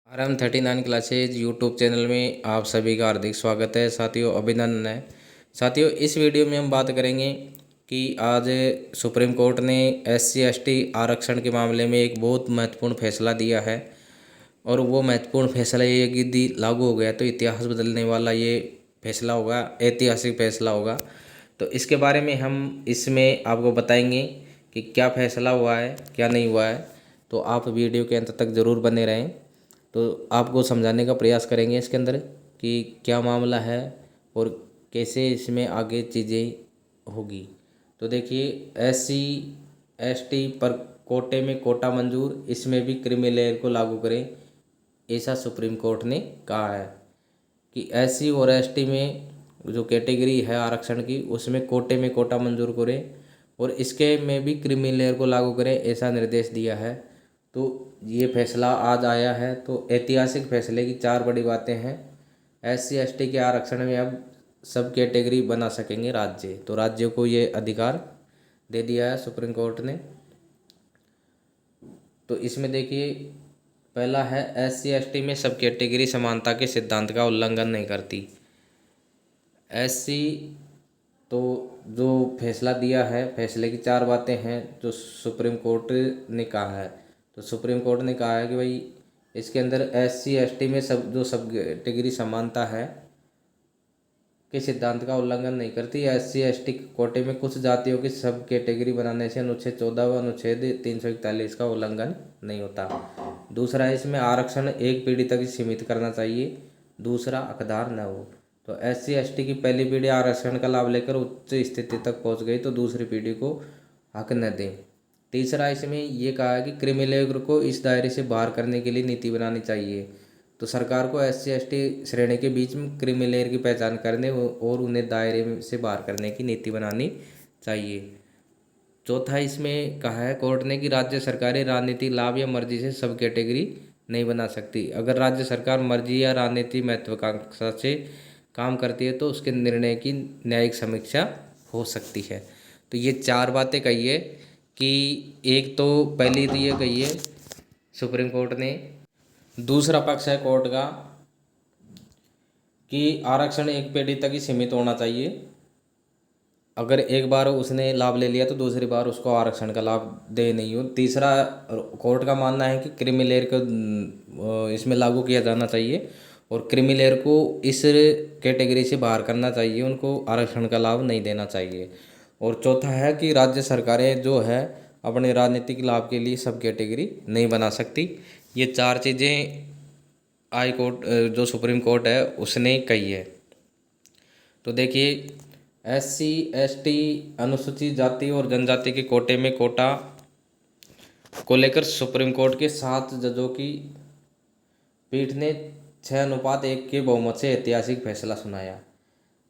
RM39 classes YouTube channel में आप सभी का हार्दिक स्वागत है। साथियों, अभिनंदन है। साथियों, इस वीडियो में हम बात करेंगे कि आज सुप्रीम कोर्ट ने SC/ST आरक्षण के मामले में एक बहुत महत्वपूर्ण फैसला दिया है। और वो महत्वपूर्ण फैसला ये कि यदि लागू हो गया तो इतिहास बदलने वाला ये फैसला होगा, ऐतिहासिक फैसला होगा। तो इसके बारे में हम इसमें आपको बताएंगे कि क्या फैसला हुआ है, क्या नहीं हुआ है। तो आप वीडियो के अंत तक ज़रूर बने रहें। तो आपको समझाने का प्रयास करेंगे इसके अंदर कि क्या मामला है और कैसे इसमें आगे चीज़ें होगी। तो देखिए, SC/ST पर कोटे में कोटा मंजूर, इसमें भी क्रीमी लेयर को लागू करें, ऐसा सुप्रीम कोर्ट ने कहा है कि SC और ST में जो कैटेगरी है आरक्षण की, उसमें कोटे में कोटा मंजूर करें और इसके में भी क्रीमी लेयर को लागू करें, ऐसा निर्देश दिया है। तो ये फैसला आज आया है। तो ऐतिहासिक फैसले की चार बड़ी बातें हैं। SC/ST के आरक्षण में अब सब कैटेगरी बना सकेंगे राज्य। तो राज्यों को ये अधिकार दे दिया है सुप्रीम कोर्ट ने। तो इसमें देखिए, पहला है SC/ST में सब कैटेगरी समानता के सिद्धांत का उल्लंघन नहीं करती। SC तो जो फैसला दिया है, फैसले की चार बातें हैं जो सुप्रीम कोर्ट ने कहा है। तो सुप्रीम कोर्ट ने कहा है कि भाई इसके अंदर SC/ST में सब कैटेगरी समानता है के सिद्धांत का उल्लंघन नहीं करती। SC/ST कोटे में कुछ जातियों की सब कैटेगरी बनाने से अनुच्छेद 14 व अनुच्छेद 341 का उल्लंघन नहीं होता। दूसरा है, इसमें आरक्षण एक पीढ़ी तक ही सीमित करना चाहिए। दूसरा, हकदार न हो। तो SC/ST की पहली पीढ़ी आरक्षण का लाभ लेकर उच्च स्थिति तक पहुंच गई तो दूसरी पीढ़ी को हक न दें। तीसरा, इसमें यह कहा है कि क्रीमी लेयर को इस दायरे से बाहर करने के लिए नीति बनानी चाहिए। तो सरकार को SC/ST श्रेणी के बीच में क्रीमी लेयर की पहचान करने और उन्हें दायरे से बाहर करने की नीति बनानी चाहिए। चौथा, इसमें कहा है कोर्ट ने कि राज्य सरकारें राजनीतिक लाभ या मर्जी से सब कैटेगरी नहीं बना सकती। अगर राज्य सरकार मर्जी या राजनीतिक महत्वाकांक्षा से काम करती है तो उसके निर्णय की न्यायिक समीक्षा हो सकती है। तो ये चार बातें कही है कि एक तो पहली तो ये कही है सुप्रीम कोर्ट ने। दूसरा पक्ष है कोर्ट का कि आरक्षण एक पीढ़ी तक ही सीमित होना चाहिए। अगर एक बार उसने लाभ ले लिया तो दूसरी बार उसको आरक्षण का लाभ दे नहीं हो। तीसरा, कोर्ट का मानना है कि क्रीमी लेयर को इसमें लागू किया जाना चाहिए और क्रीमी लेयर को इस कैटेगरी से बाहर करना चाहिए, उनको आरक्षण का लाभ नहीं देना चाहिए। और चौथा है कि राज्य सरकारें जो है अपने राजनीतिक लाभ के लिए सब कैटेगरी नहीं बना सकती। ये चार चीज़ें हाई कोर्ट जो सुप्रीम कोर्ट है उसने कही है। तो देखिए, SC/ST अनुसूचित जाति और जनजाति के कोटे में कोटा को लेकर सुप्रीम कोर्ट के 7 जजों की पीठ ने 6:1 के बहुमत से ऐतिहासिक फैसला सुनाया।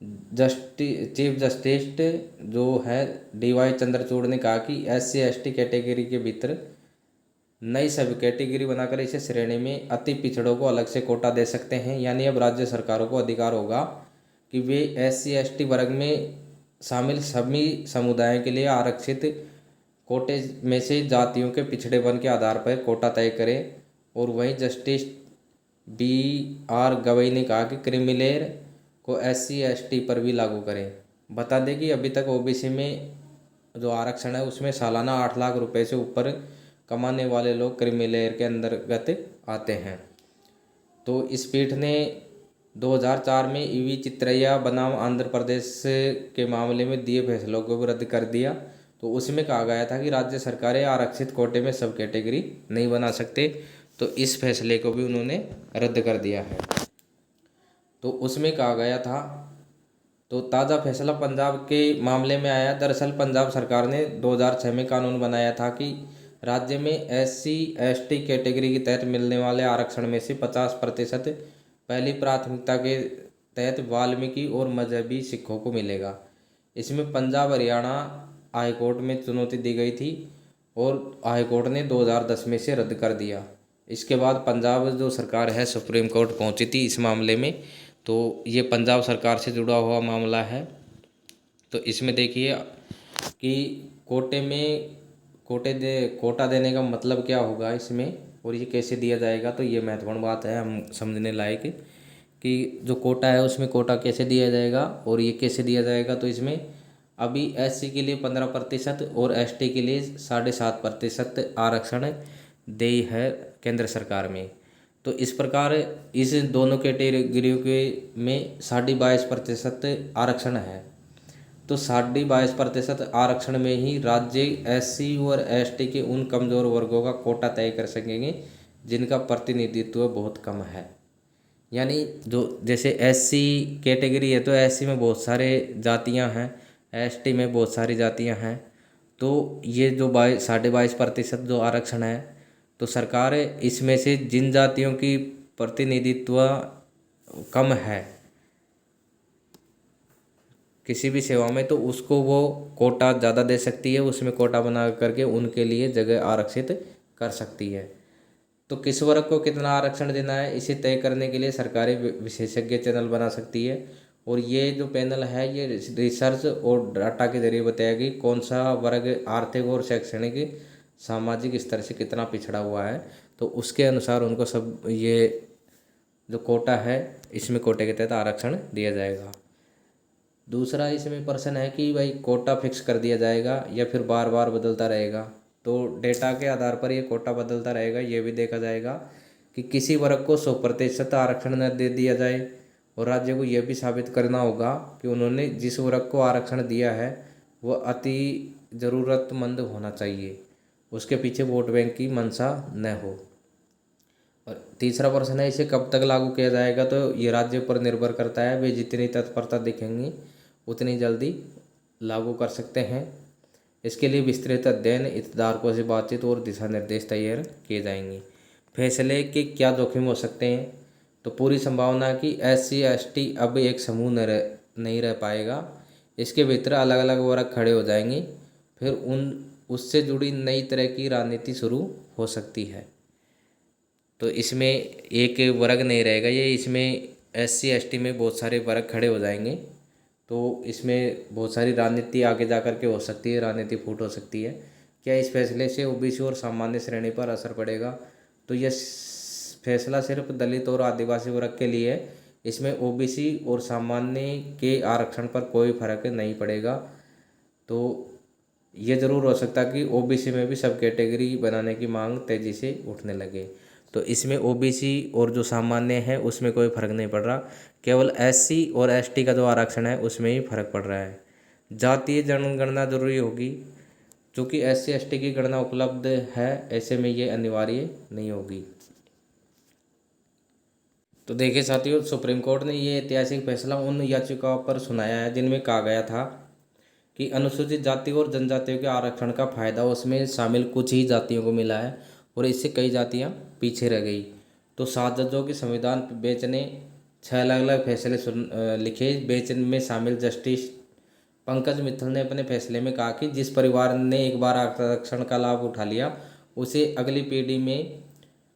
चीफ जस्टिस जो है DY चंद्रचूड़ ने कहा कि SC/ST कैटेगरी के भीतर नई सब कैटेगरी बनाकर इसे श्रेणी में अति पिछड़ों को अलग से कोटा दे सकते हैं। यानी अब राज्य सरकारों को अधिकार होगा कि वे SC/ST वर्ग में शामिल सभी समुदायों के लिए आरक्षित कोटे में से जातियों के पिछड़ेपन के आधार पर कोटा तय करें। और वहीं जस्टिस BR गवई ने कहा कि क्रीमी लेयर को SC/ST पर भी लागू करें। बता दें कि अभी तक OBC में जो आरक्षण है उसमें सालाना 8 लाख रुपए से ऊपर कमाने वाले लोग क्रीमी लेयर के अंतर्गत आते हैं। तो इस पीठ ने 2004 में EV चित्रैया बनाम आंध्र प्रदेश के मामले में दिए फैसलों को भी रद्द कर दिया। तो उसमें कहा गया था कि राज्य सरकारें आरक्षित कोटे में सब कैटेगरी नहीं बना सकते। तो इस फैसले को भी उन्होंने रद्द कर दिया है। तो उसमें कहा गया था। तो ताज़ा फैसला पंजाब के मामले में आया। दरअसल पंजाब सरकार ने 2006 में कानून बनाया था कि राज्य में SC/ST कैटेगरी के तहत मिलने वाले आरक्षण में से 50% पहली प्राथमिकता के तहत वाल्मीकि और मजहबी सिखों को मिलेगा। इसमें पंजाब हरियाणा हाईकोर्ट में चुनौती दी गई थी और हाईकोर्ट ने 2010 में से रद्द कर दिया। इसके बाद पंजाब जो सरकार है सुप्रीम कोर्ट पहुंची थी इस मामले में। तो ये पंजाब सरकार से जुड़ा हुआ मामला है। तो इसमें देखिए कि कोटा देने का मतलब क्या होगा इसमें और ये कैसे दिया जाएगा, तो ये महत्वपूर्ण बात है हम समझने लायक कि जो कोटा है उसमें कोटा कैसे दिया जाएगा और ये कैसे दिया जाएगा। तो इसमें अभी एससी के लिए 15% और एसटी के लिए 7.5% आरक्षण दे है केंद्र सरकार में। तो इस प्रकार इस दोनों कैटेगरियों के में 22.5% आरक्षण है। तो 22.5% आरक्षण में ही राज्य एससी और एसटी के उन कमज़ोर वर्गों का कोटा तय कर सकेंगे जिनका प्रतिनिधित्व बहुत कम है। यानी जो जैसे एससी कैटेगरी है तो एससी में बहुत सारे जातियां हैं, एसटी में बहुत सारी जातियां हैं। तो ये जो 22.5% जो आरक्षण है, तो सरकार इसमें से जिन जातियों की प्रतिनिधित्व कम है किसी भी सेवा में, तो उसको वो कोटा ज़्यादा दे सकती है, उसमें कोटा बना करके उनके लिए जगह आरक्षित कर सकती है। तो किस वर्ग को कितना आरक्षण देना है इसे तय करने के लिए सरकारें विशेषज्ञ चैनल बना सकती है। और ये जो पैनल है ये रिसर्च और डाटा के जरिए बताया कि कौन सा वर्ग आर्थिक और शैक्षणिक सामाजिक स्तर से कितना पिछड़ा हुआ है, तो उसके अनुसार उनको सब ये जो कोटा है इसमें कोटे के तहत आरक्षण दिया जाएगा। दूसरा इसमें प्रश्न है कि भाई कोटा फिक्स कर दिया जाएगा या फिर बार बार बदलता रहेगा। तो डेटा के आधार पर ये कोटा बदलता रहेगा, ये भी देखा जाएगा कि किसी वर्ग को 100% आरक्षण न दे दिया जाए। और राज्य को यह भी साबित करना होगा कि उन्होंने जिस वर्ग को आरक्षण दिया है वह अति ज़रूरतमंद होना चाहिए, उसके पीछे वोट बैंक की मंशा न हो। और तीसरा प्रश्न है इसे कब तक लागू किया जाएगा, तो ये राज्य पर निर्भर करता है, वे जितनी तत्परता दिखेंगी उतनी जल्दी लागू कर सकते हैं। इसके लिए विस्तृत अध्ययन, हितधारकों से बातचीत और दिशा निर्देश तैयार किए जाएंगे। फैसले के क्या जोखिम हो सकते हैं, तो पूरी संभावना कि एससी एसटी अब एक समूह नहीं रह पाएगा, इसके भीतर अलग अलग वर्ग खड़े हो जाएंगे, फिर उससे जुड़ी नई तरह की राजनीति शुरू हो सकती है। तो इसमें एक वर्ग नहीं रहेगा, ये इसमें एससी एसटी में बहुत सारे वर्ग खड़े हो जाएंगे। तो इसमें बहुत सारी राजनीति आगे जा कर के हो सकती है, राजनीति फूट हो सकती है। क्या इस फैसले से ओबीसी और सामान्य श्रेणी पर असर पड़ेगा, तो यह फैसला सिर्फ दलित और आदिवासी वर्ग के लिए है, इसमें ओबीसी और सामान्य के आरक्षण पर कोई फर्क नहीं पड़ेगा। तो ये ज़रूर हो सकता है कि ओबीसी में भी सब कैटेगरी बनाने की मांग तेज़ी से उठने लगे। तो इसमें ओबीसी और जो सामान्य है उसमें कोई फ़र्क नहीं पड़ रहा, केवल एससी और एसटी का जो आरक्षण है उसमें ही फर्क पड़ रहा है। जातीय जनगणना जरूरी होगी, क्योंकि एससी एसटी की गणना उपलब्ध है, ऐसे में ये अनिवार्य नहीं होगी। तो देखिए साथियों, सुप्रीम कोर्ट ने ये ऐतिहासिक फैसला उन याचिकाओं पर सुनाया है जिनमें कहा गया था कि अनुसूचित जाति और जनजातियों के आरक्षण का फायदा उसमें शामिल कुछ ही जातियों को मिला है और इससे कई जातियां पीछे रह गई। तो 7 जजों की संविधान बेंच ने 6 अलग अलग फैसले लिखे। बेंच में शामिल जस्टिस पंकज मित्तल ने अपने फैसले में कहा कि जिस परिवार ने एक बार आरक्षण का लाभ उठा लिया उसे अगली पीढ़ी में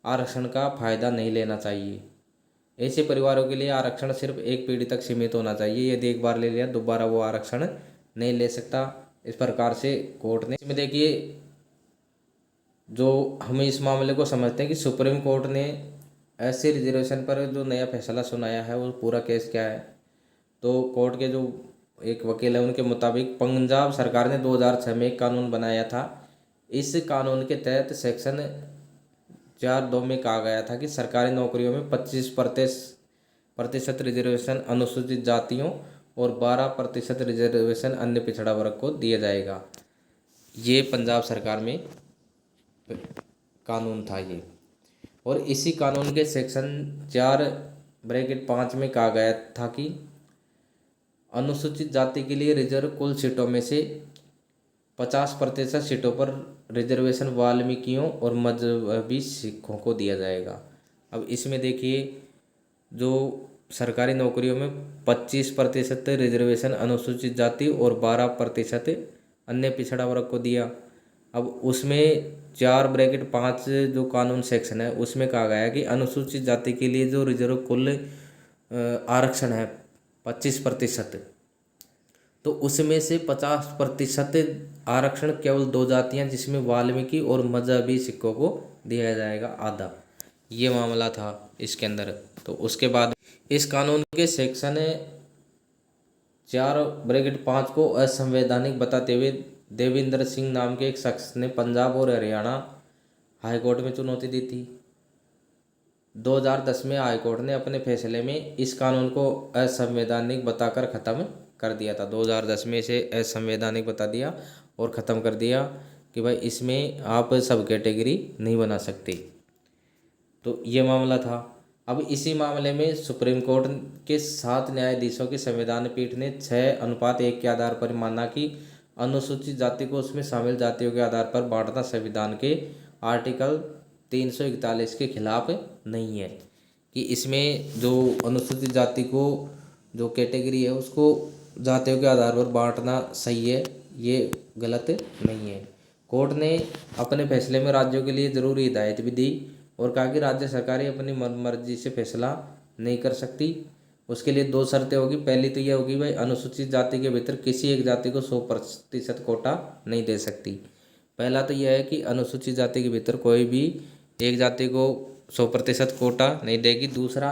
आरक्षण का फायदा नहीं लेना चाहिए। ऐसे परिवारों के लिए आरक्षण सिर्फ एक पीढ़ी तक सीमित होना चाहिए, यदि एक बार ले लिया दोबारा वो आरक्षण नहीं ले सकता। इस प्रकार से कोर्ट ने, इसमें देखिए जो हम इस मामले को समझते हैं कि सुप्रीम कोर्ट ने एससी रिजर्वेशन पर जो नया फैसला सुनाया है वो पूरा केस क्या है। तो कोर्ट के जो एक वकील है उनके मुताबिक पंजाब सरकार ने 2006 में एक कानून बनाया था। इस कानून के तहत सेक्शन 4(2) में कहा गया था कि सरकारी नौकरियों में 25% रिजर्वेशन अनुसूचित जातियों और 12% रिजर्वेशन अन्य पिछड़ा वर्ग को दिया जाएगा। ये पंजाब सरकार में कानून था ये। और इसी कानून के सेक्शन 4(5) में कहा गया था कि अनुसूचित जाति के लिए रिजर्व कुल सीटों में से 50% सीटों पर रिजर्वेशन वाल्मीकियों और मजहबी सिखों को दिया जाएगा। अब इसमें देखिए जो सरकारी नौकरियों में 25% रिजर्वेशन अनुसूचित जाति और 12% अन्य पिछड़ा वर्ग को दिया। अब उसमें 4(5) जो कानून सेक्शन है उसमें कहा गया है कि अनुसूचित जाति के लिए जो रिजर्व कुल आरक्षण है 25%, तो उसमें से 50% आरक्षण केवल 2 जातियां जिसमें वाल्मीकि और मजहबी सिखों को दिया जाएगा आधा। ये मामला था इसके अंदर। तो उसके बाद इस कानून के सेक्शन 4-5 को असंवैधानिक बताते हुए देविंदर सिंह नाम के एक शख्स ने पंजाब और हरियाणा हाईकोर्ट में चुनौती दी थी। 2010 में हाईकोर्ट ने अपने फैसले में इस कानून को असंवैधानिक बताकर ख़त्म कर दिया था। 2010 में इसे असंवैधानिक बता दिया और ख़त्म कर दिया कि भाई इसमें आप सब कैटेगरी नहीं बना सकते। तो ये मामला था। अब इसी मामले में सुप्रीम कोर्ट के 7 न्यायाधीशों की संविधान पीठ ने 6:1 के आधार पर माना कि अनुसूचित जाति को उसमें शामिल जातियों के आधार पर बांटना संविधान के आर्टिकल 341 के खिलाफ नहीं है, कि इसमें जो अनुसूचित जाति को जो कैटेगरी है उसको जातियों के आधार पर बांटना सही है, ये गलत नहीं है। कोर्ट ने अपने फैसले में राज्यों के लिए ज़रूरी हिदायत भी दी और कहा कि राज्य सरकारें अपनी मर्जी से फैसला नहीं कर सकती। उसके लिए 2 शर्तें होगी। पहली तो यह होगी भाई अनुसूचित जाति के भीतर किसी एक जाति को 100% कोटा नहीं दे सकती। पहला तो यह है कि अनुसूचित जाति के भीतर कोई भी एक जाति को 100% कोटा नहीं देगी। दूसरा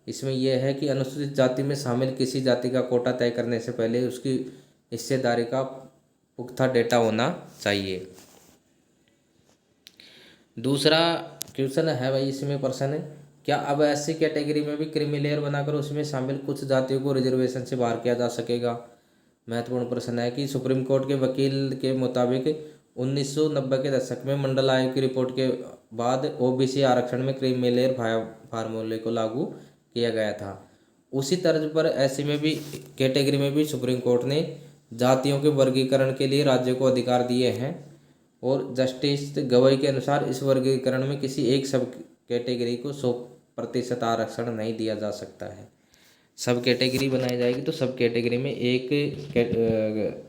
इसमें यह है कि अनुसूचित जाति में शामिल किसी जाति का कोटा तय करने से पहले उसकी हिस्सेदारी का पुख्ता डेटा होना चाहिए। दूसरा क्वेश्चन है भाई इसमें प्रश्न है, क्या अब ऐसी कैटेगरी में भी क्रीमी लेयर बनाकर उसमें शामिल कुछ जातियों को रिजर्वेशन से बाहर किया जा सकेगा? महत्वपूर्ण प्रश्न है कि सुप्रीम कोर्ट के वकील के मुताबिक 1990 के दशक में मंडल आयोग की रिपोर्ट के बाद ओबीसी आरक्षण में क्रीमी लेयर फार्मूले को लागू किया गया था। उसी तर्ज पर ऐसे में भी कैटेगरी में भी सुप्रीम कोर्ट ने जातियों के वर्गीकरण के लिए राज्यों को अधिकार दिए हैं और जस्टिस गवई के अनुसार इस वर्गीकरण में किसी एक सब कैटेगरी को 100% आरक्षण नहीं दिया जा सकता है। सब कैटेगरी बनाई जाएगी तो सब कैटेगरी में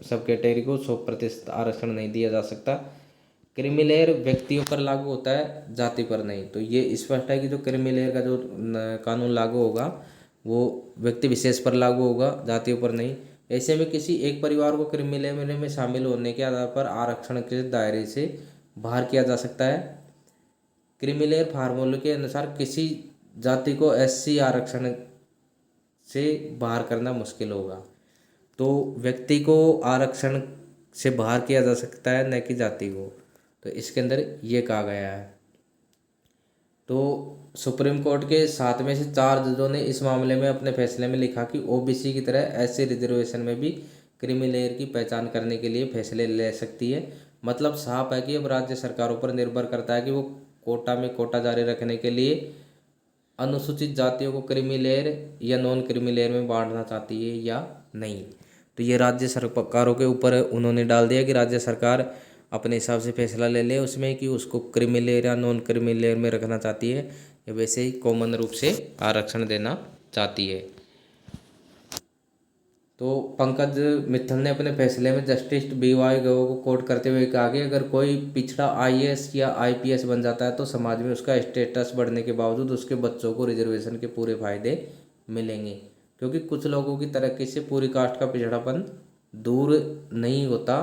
सब कैटेगरी को 100% आरक्षण नहीं दिया जा सकता। क्रीमी लेयर व्यक्तियों पर लागू होता है, जाति पर नहीं। तो ये स्पष्ट है कि जो क्रीमी लेयर का जो कानून लागू होगा वो व्यक्ति विशेष पर लागू होगा, जातियों पर नहीं। ऐसे में किसी एक परिवार को क्रीमी लेयर में शामिल होने के आधार पर आरक्षण के दायरे से बाहर किया जा सकता है। क्रीमी लेयर फार्मूले के अनुसार किसी जाति को एससी आरक्षण से बाहर करना मुश्किल होगा। तो व्यक्ति को आरक्षण से बाहर किया जा सकता है, न कि जाति को। तो इसके अंदर ये कहा गया है। तो सुप्रीम कोर्ट के 7 में से 4 जजों ने इस मामले में अपने फैसले में लिखा कि ओबीसी की तरह एससी रिजर्वेशन में भी क्रीमी लेयर की पहचान करने के लिए फैसले ले सकती है। मतलब साफ है कि अब राज्य सरकारों पर निर्भर करता है कि वो कोटा में कोटा जारी रखने के लिए अनुसूचित जातियों को क्रीमी लेयर या नॉन क्रीमी लेयर में बांटना चाहती है या नहीं। तो ये राज्य सरकारों के ऊपर उन्होंने डाल दिया कि राज्य सरकार अपने हिसाब से फैसला ले ले उसमें कि उसको क्रीमी लेयर या नॉन क्रीमी लेयर में रखना चाहती है या वैसे ही कॉमन रूप से आरक्षण देना चाहती है। तो पंकज मित्तल ने अपने फैसले में जस्टिस BY गवई को कोट करते हुए कहा कि अगर कोई पिछड़ा IAS या IPS बन जाता है तो समाज में उसका स्टेटस बढ़ने के बावजूद उसके बच्चों को रिजर्वेशन के पूरे फायदे मिलेंगे, क्योंकि कुछ लोगों की तरक्की से पूरी कास्ट का पिछड़ापन दूर नहीं होता,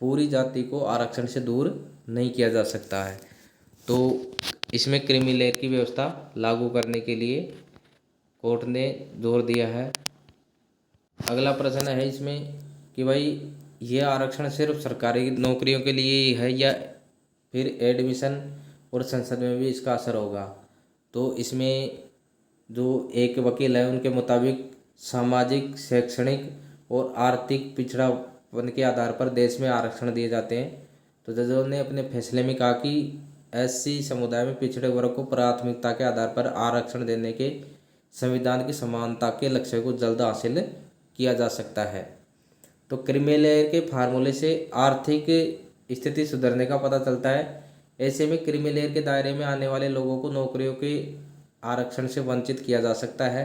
पूरी जाति को आरक्षण से दूर नहीं किया जा सकता है। तो इसमें क्रीमी लेयर की व्यवस्था लागू करने के लिए कोर्ट ने जोर दिया है। अगला प्रश्न है इसमें कि भाई ये आरक्षण सिर्फ सरकारी नौकरियों के लिए ही है या फिर एडमिशन और संसद में भी इसका असर होगा? तो इसमें जो एक वकील है उनके मुताबिक सामाजिक, शैक्षणिक और आर्थिक पिछड़ापन के आधार पर देश में आरक्षण दिए जाते हैं। तो जजों ने अपने फैसले में कहा कि SC समुदाय में पिछड़े वर्ग को प्राथमिकता के आधार पर आरक्षण देने के संविधान की समानता के लक्ष्य को जल्द हासिल किया जा सकता है। तो क्रीमी लेयर के फार्मूले से आर्थिक स्थिति सुधरने का पता चलता है। ऐसे में क्रीमी लेयर के दायरे में आने वाले लोगों को नौकरियों के आरक्षण से वंचित किया जा सकता है,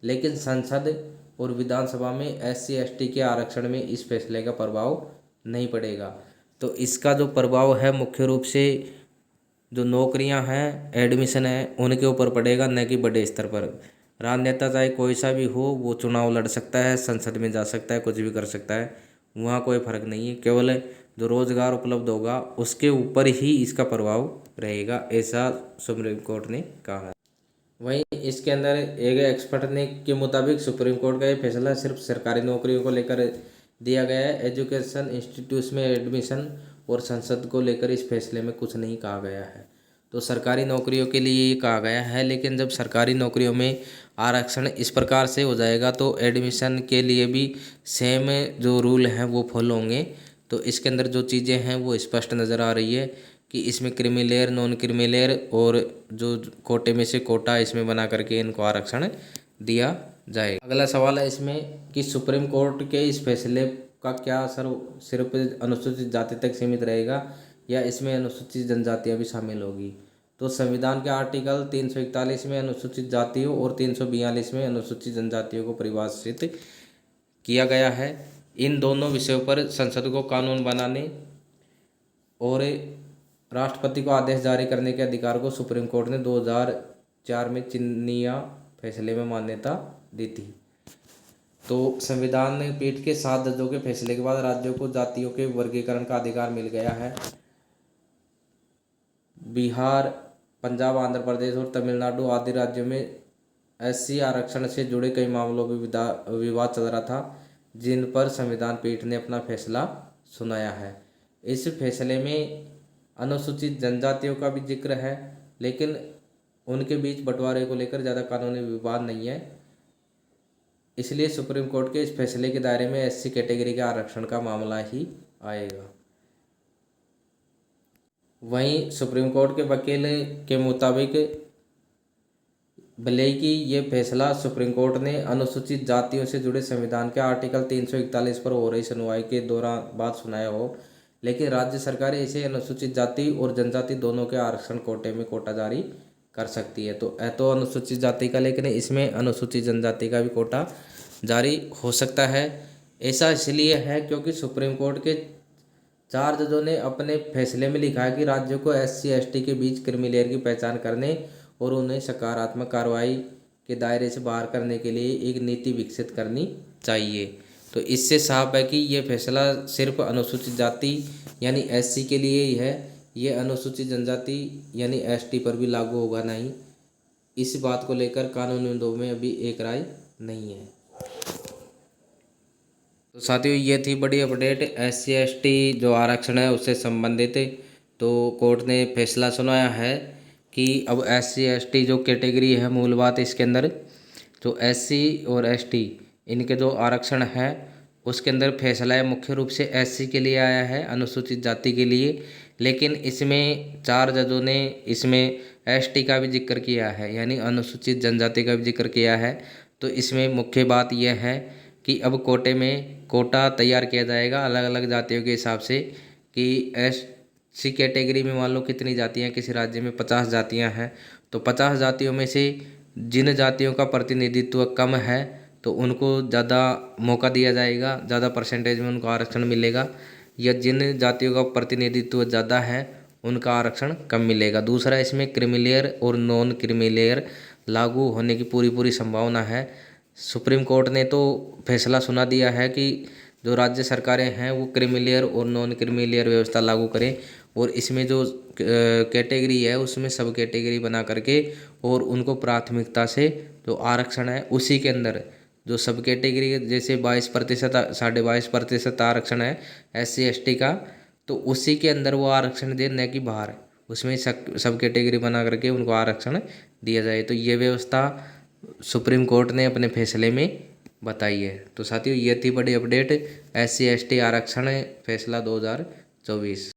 लेकिन संसद और विधानसभा में SC ST के आरक्षण में इस फैसले का प्रभाव नहीं पड़ेगा। तो इसका जो प्रभाव है मुख्य रूप से जो नौकरियां हैं, एडमिशन है, उनके ऊपर पड़ेगा, न कि बड़े स्तर पर। राजनेता चाहे कोई सा भी हो वो चुनाव लड़ सकता है, संसद में जा सकता है, कुछ भी कर सकता है, वहाँ कोई फर्क नहीं है। केवल जो रोजगार उपलब्ध होगा उसके ऊपर ही इसका प्रभाव रहेगा, ऐसा सुप्रीम कोर्ट ने कहा है। वहीं इसके अंदर एक एक्सपर्ट ने के मुताबिक सुप्रीम कोर्ट का ये फैसला सिर्फ सरकारी नौकरियों को लेकर दिया गया है। एजुकेशन इंस्टीट्यूट्स में एडमिशन और संसद को लेकर इस फैसले में कुछ नहीं कहा गया है। तो सरकारी नौकरियों के लिए ये कहा गया है, लेकिन जब सरकारी नौकरियों में आरक्षण इस प्रकार से हो जाएगा तो एडमिशन के लिए भी सेम जो रूल हैं वो फॉलो होंगे। तो इसके अंदर जो चीज़ें हैं वो स्पष्ट नज़र आ रही है कि इसमें creamy layer, non creamy layer और जो कोटे में से कोटा इसमें बना करके इनको आरक्षण दिया जाएगा। अगला सवाल है इसमें कि सुप्रीम कोर्ट के इस फैसले का क्या असर सिर्फ अनुसूचित जाति तक सीमित रहेगा या इसमें अनुसूचित जनजातियां भी शामिल होगी। तो संविधान के आर्टिकल 341 में अनुसूचित जातियों और 342 में अनुसूचित जनजातियों को परिभाषित किया गया है। इन दोनों विषयों पर संसद को कानून बनाने और राष्ट्रपति को आदेश जारी करने के अधिकार को सुप्रीम कोर्ट ने 2004 में चिन्निया फैसले में मान्यता दी थी। तो संविधान पीठ के 7 जजों के फैसले के बाद राज्यों को जातियों के वर्गीकरण का अधिकार मिल गया है। बिहार, पंजाब, आंध्र प्रदेश और तमिलनाडु आदि राज्यों में एससी आरक्षण से जुड़े कई मामलों में विवाद चल रहा था, जिन पर संविधान पीठ ने अपना फैसला सुनाया है। इस फैसले में अनुसूचित जनजातियों का भी जिक्र है, लेकिन उनके बीच बंटवारे को लेकर ज़्यादा कानूनी विवाद नहीं है, इसलिए सुप्रीम कोर्ट के इस फैसले के दायरे में एससी कैटेगरी के आरक्षण का मामला ही आएगा। वहीं सुप्रीम कोर्ट के वकील के मुताबिक भले कि ये फैसला सुप्रीम कोर्ट ने अनुसूचित जातियों से जुड़े संविधान के आर्टिकल 341 पर हो रही सुनवाई के दौरान बात सुनाया हो, लेकिन राज्य सरकारें इसे अनुसूचित जाति और जनजाति दोनों के आरक्षण कोटे में कोटा जारी कर सकती है। तो अनुसूचित जाति का, लेकिन इसमें अनुसूचित जनजाति का भी कोटा जारी हो सकता है। ऐसा इसलिए है क्योंकि सुप्रीम कोर्ट के 4 जजों ने अपने फैसले में लिखा है कि राज्यों को एससी एसटी के बीच क्रीमी लेयर की पहचान करने और उन्हें सकारात्मक कार्रवाई के दायरे से बाहर करने के लिए एक नीति विकसित करनी चाहिए। तो इससे साफ है कि ये फैसला सिर्फ अनुसूचित जाति यानी एससी के लिए ही है, ये अनुसूचित जनजाति यानी एसटी पर भी लागू होगा नहीं। इस बात को लेकर कानूनविदों में अभी एक राय नहीं है। तो साथियों, ये थी बड़ी अपडेट एससी एसटी जो आरक्षण है उससे संबंधित। तो कोर्ट ने फैसला सुनाया है कि अब एससी एसटी जो कैटेगरी है, मूल बात इसके अंदर जो एससी और एसटी इनके जो आरक्षण है उसके अंदर फैसला है मुख्य रूप से एससी के लिए आया है, अनुसूचित जाति के लिए, लेकिन इसमें 4 जजों ने इसमें एसटी का भी जिक्र किया है यानी अनुसूचित जनजाति का भी जिक्र किया है। तो इसमें मुख्य बात यह है कि अब कोटे में कोटा तैयार किया जाएगा अलग अलग जातियों के हिसाब से कि एससी कैटेगरी में मान लो कितनी जातियाँ, किसी राज्य में 50 जातियाँ हैं, तो 50 जातियों में से जिन जातियों का प्रतिनिधित्व कम है तो उनको ज़्यादा मौका दिया जाएगा, ज़्यादा परसेंटेज में उनको आरक्षण मिलेगा, या जिन जातियों का प्रतिनिधित्व ज़्यादा है उनका आरक्षण कम मिलेगा। दूसरा, इसमें क्रीमी लेयर और नॉन क्रीमी लेयर लागू होने की पूरी संभावना है। सुप्रीम कोर्ट ने तो फैसला सुना दिया है कि जो राज्य सरकारें हैं वो क्रीमी लेयर और नॉन क्रीमी लेयर व्यवस्था लागू करें और इसमें जो कैटेगरी है उसमें सब कैटेगरी बना करके और उनको प्राथमिकता से जो आरक्षण है उसी के अंदर जो सब कैटेगरी जैसे 22% 22.5% आरक्षण है एससी एसटी का, तो उसी के अंदर वो आरक्षण दे, न कि बाहर उसमें सब कैटेगरी बना करके उनको आरक्षण दिया जाए। तो ये व्यवस्था सुप्रीम कोर्ट ने अपने फैसले में बताई है। तो साथियों, ये थी बड़ी अपडेट एससी एसटी आरक्षण फैसला 2024।